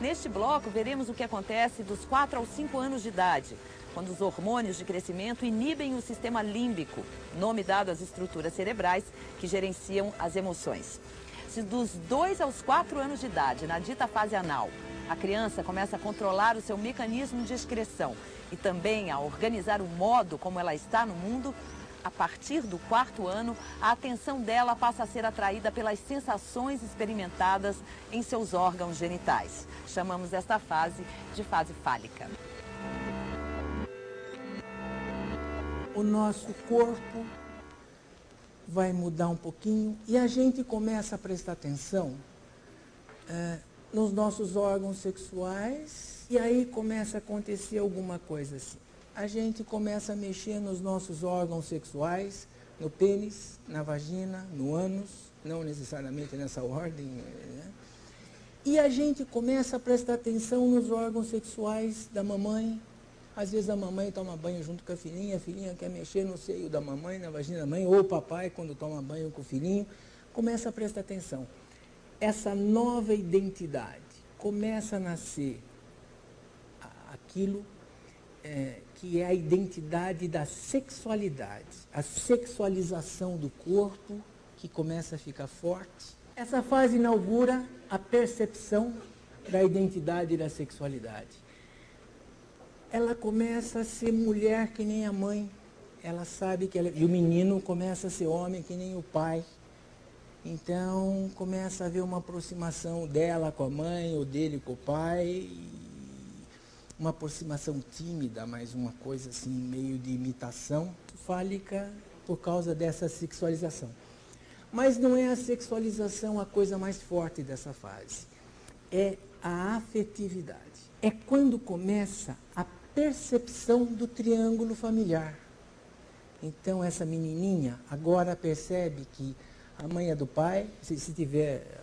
Neste bloco, veremos o que acontece dos 4 aos 5 anos de idade, quando os hormônios de crescimento inibem o sistema límbico, nome dado às estruturas cerebrais que gerenciam as emoções. Se dos 2 aos 4 anos de idade, na dita fase anal, a criança começa a controlar o seu mecanismo de excreção e também a organizar o modo como ela está no mundo, a partir do 4º ano, a atenção dela passa a ser atraída pelas sensações experimentadas em seus órgãos genitais. Chamamos esta fase de fase fálica. O nosso corpo vai mudar um pouquinho e a gente começa a prestar atenção nos nossos órgãos sexuais e aí começa a acontecer alguma coisa assim. A gente começa a mexer nos nossos órgãos sexuais, no pênis, na vagina, no ânus, não necessariamente nessa ordem, né? E a gente começa a prestar atenção nos órgãos sexuais da mamãe. Às vezes a mamãe toma banho junto com a filhinha quer mexer no seio da mamãe, na vagina da mãe, ou o papai, quando toma banho com o filhinho, começa a prestar atenção. Essa nova identidade começa a nascer aquilo que é a identidade da sexualidade, a sexualização do corpo que começa a ficar forte. Essa fase inaugura a percepção da identidade da sexualidade. Ela começa a ser mulher que nem a mãe, ela sabe que ela... E o menino começa a ser homem que nem o pai. Então começa a haver uma aproximação dela com a mãe ou dele com o pai. Uma aproximação tímida, mas uma coisa assim, meio de imitação fálica por causa dessa sexualização. Mas não é a sexualização a coisa mais forte dessa fase. É a afetividade. É quando começa a percepção do triângulo familiar. Então essa menininha agora percebe que a mãe é do pai, se tiver...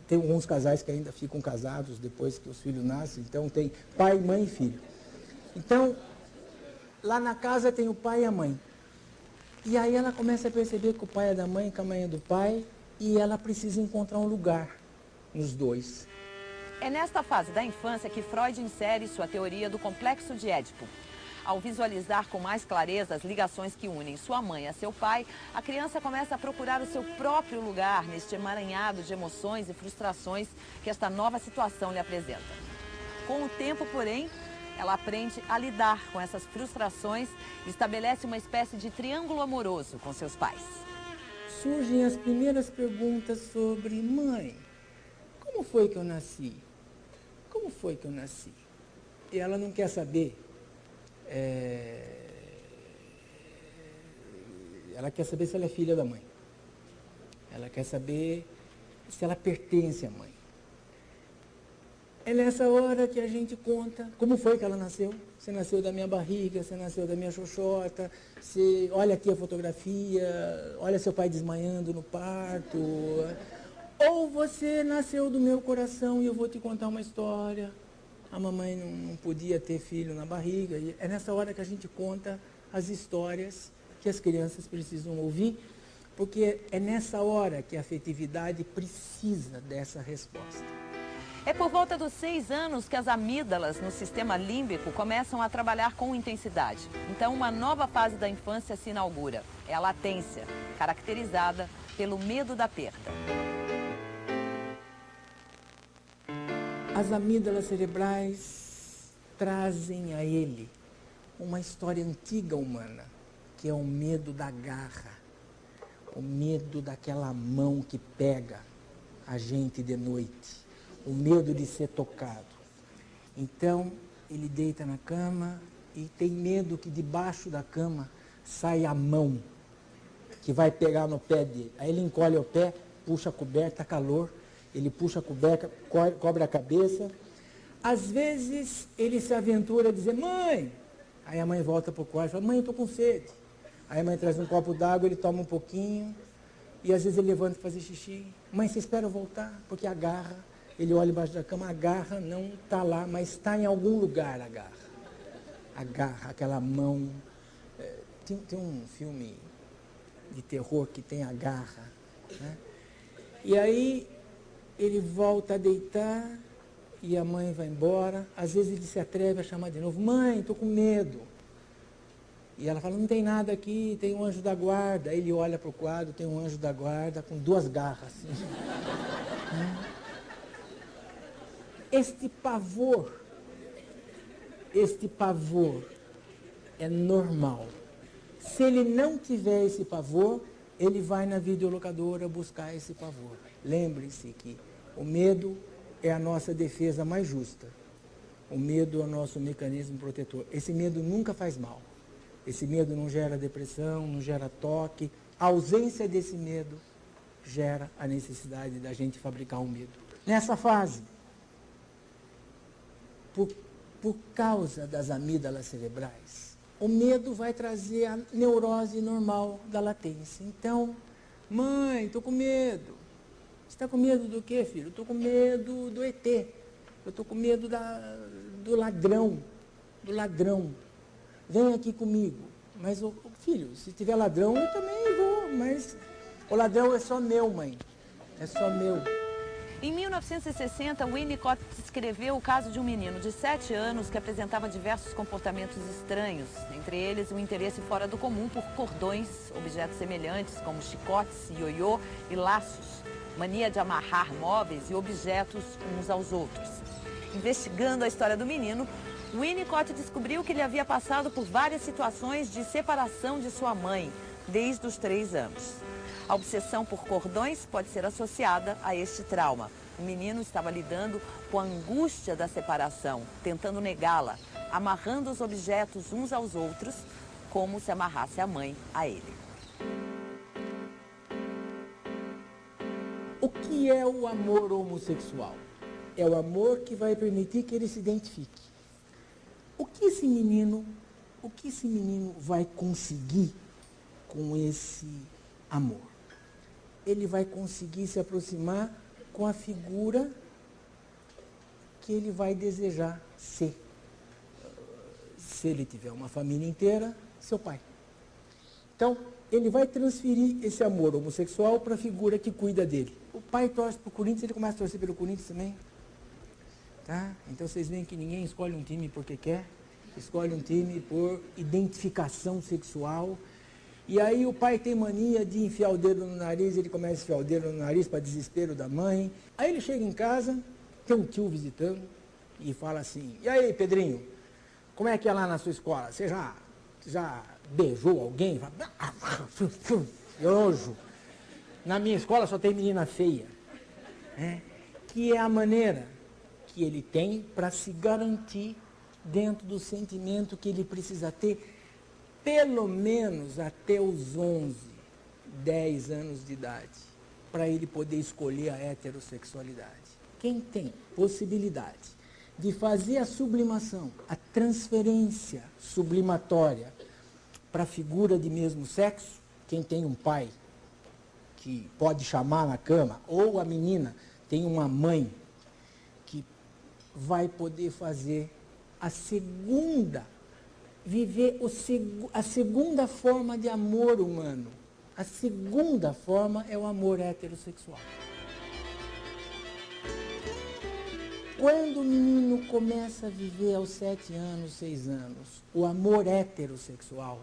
Tem alguns casais que ainda ficam casados depois que os filhos nascem, então tem pai, mãe e filho. Então, lá na casa tem o pai e a mãe. E aí ela começa a perceber que o pai é da mãe, que a mãe é do pai, e ela precisa encontrar um lugar nos dois. É nesta fase da infância que Freud insere sua teoria do complexo de Édipo. Ao visualizar com mais clareza as ligações que unem sua mãe a seu pai, a criança começa a procurar o seu próprio lugar neste emaranhado de emoções e frustrações que esta nova situação lhe apresenta. Com o tempo, porém, ela aprende a lidar com essas frustrações e estabelece uma espécie de triângulo amoroso com seus pais. Surgem as primeiras perguntas sobre: mãe, como foi que eu nasci? Como foi que eu nasci? E ela não quer saber. Ela quer saber se ela é filha da mãe. Ela quer saber se ela pertence à mãe. É nessa hora que a gente conta como foi que ela nasceu. Você nasceu da minha barriga, você nasceu da minha xoxota, você, olha aqui a fotografia, olha seu pai desmaiando no parto. Ou você nasceu do meu coração e eu vou te contar uma história. A mamãe não podia ter filho na barriga. E é nessa hora que a gente conta as histórias que as crianças precisam ouvir, porque é nessa hora que a afetividade precisa dessa resposta. É por volta dos 6 anos que as amígdalas no sistema límbico começam a trabalhar com intensidade. Então, uma nova fase da infância se inaugura. É a latência, caracterizada pelo medo da perda. As amígdalas cerebrais trazem a ele uma história antiga humana, que é o medo da garra, o medo daquela mão que pega a gente de noite, o medo de ser tocado. Então, ele deita na cama e tem medo que debaixo da cama saia a mão que vai pegar no pé dele. Aí ele encolhe o pé, puxa a coberta, calor. Ele puxa a coberta, cobre a cabeça. Às vezes, ele se aventura a dizer: mãe! Aí a mãe volta para o quarto e fala: mãe, eu estou com sede. Aí a mãe traz um copo d'água, ele toma um pouquinho. E às vezes ele levanta para fazer xixi. Mãe, você espera eu voltar? Porque a garra, ele olha embaixo da cama, a garra não está lá, mas está em algum lugar a garra. A garra, aquela mão. Tem um filme de terror que tem a garra, né? E aí ele volta a deitar e a mãe vai embora. Às vezes ele se atreve a chamar de novo, mãe, estou com medo. E ela fala, não tem nada aqui, tem um anjo da guarda. Aí ele olha para o quadro, tem um anjo da guarda com 2 garras. Assim. Este pavor é normal. Se ele não tiver esse pavor, ele vai na videolocadora buscar esse pavor. Lembre-se que o medo é a nossa defesa mais justa. O medo é o nosso mecanismo protetor. Esse medo nunca faz mal. Esse medo não gera depressão, não gera toque. A ausência desse medo gera a necessidade da gente fabricar um medo. Nessa fase, por causa das amígdalas cerebrais, o medo vai trazer a neurose normal da latência. Então, mãe, estou com medo. Você está com medo do quê, filho? Estou com medo do ET. Eu estou com medo do ladrão. Do ladrão. Vem aqui comigo. Mas, filho, se tiver ladrão, eu também vou. Mas o ladrão é só meu, mãe. É só meu. Em 1960, Winnicott escreveu o caso de um menino de 7 anos que apresentava diversos comportamentos estranhos, entre eles o interesse fora do comum por cordões, objetos semelhantes como chicotes, ioiô e laços, mania de amarrar móveis e objetos uns aos outros. Investigando a história do menino, Winnicott descobriu que ele havia passado por várias situações de separação de sua mãe, desde os 3 anos. A obsessão por cordões pode ser associada a este trauma. O menino estava lidando com a angústia da separação, tentando negá-la, amarrando os objetos uns aos outros, como se amarrasse a mãe a ele. O que é o amor homossexual? É o amor que vai permitir que ele se identifique. O que esse menino vai conseguir com esse amor? Ele vai conseguir se aproximar com a figura que ele vai desejar ser. Se ele tiver uma família inteira, seu pai. Então, ele vai transferir esse amor homossexual para a figura que cuida dele. O pai torce para o Corinthians, ele começa a torcer pelo Corinthians também. Tá? Então, vocês veem que ninguém escolhe um time porque quer, escolhe um time por identificação sexual. E aí o pai tem mania de enfiar o dedo no nariz, ele começa a enfiar o dedo no nariz para desespero da mãe. Aí ele chega em casa, tem um tio visitando e fala assim, e aí, Pedrinho, como é que é lá na sua escola? Você já beijou alguém? Nojo. Na minha escola só tem menina feia. Que é a maneira que ele tem para se garantir dentro do sentimento que ele precisa ter pelo menos até os 11, 10 anos de idade, para ele poder escolher a heterossexualidade. Quem tem possibilidade de fazer a sublimação, a transferência sublimatória para a figura de mesmo sexo, quem tem um pai que pode chamar na cama, ou a menina tem uma mãe que vai poder fazer viver a segunda forma de amor humano. A segunda forma é o amor heterossexual. Quando o menino começa a viver aos 7 anos, 6 anos, o amor heterossexual,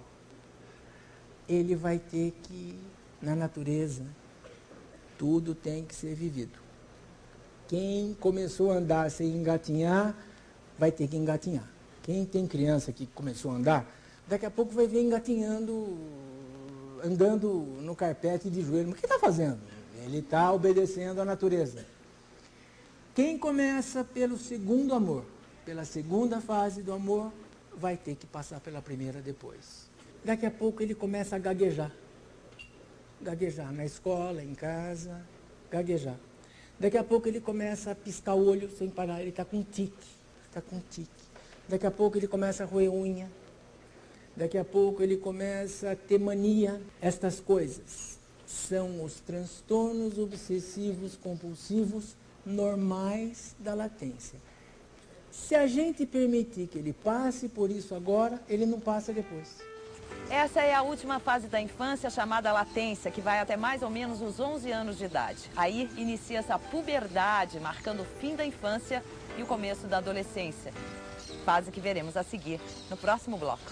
ele vai ter que, na natureza, tudo tem que ser vivido. Quem começou a andar sem engatinhar, vai ter que engatinhar. Quem tem criança que começou a andar, daqui a pouco vai ver engatinhando, andando no carpete de joelho. Mas o que está fazendo? Ele está obedecendo à natureza. Quem começa pelo segundo amor, pela segunda fase do amor, vai ter que passar pela primeira depois. Daqui a pouco ele começa a gaguejar. Gaguejar na escola, em casa, gaguejar. Daqui a pouco ele começa a piscar o olho sem parar, ele está com tique. Está com tique. Daqui a pouco ele começa a roer unha. Daqui a pouco ele começa a ter mania. Estas coisas são os transtornos obsessivos compulsivos normais da latência. Se a gente permitir que ele passe por isso agora, ele não passa depois. Essa é a última fase da infância, chamada latência, que vai até mais ou menos os 11 anos de idade. Aí inicia-se a puberdade, marcando o fim da infância e o começo da adolescência. Fase que veremos a seguir no próximo bloco.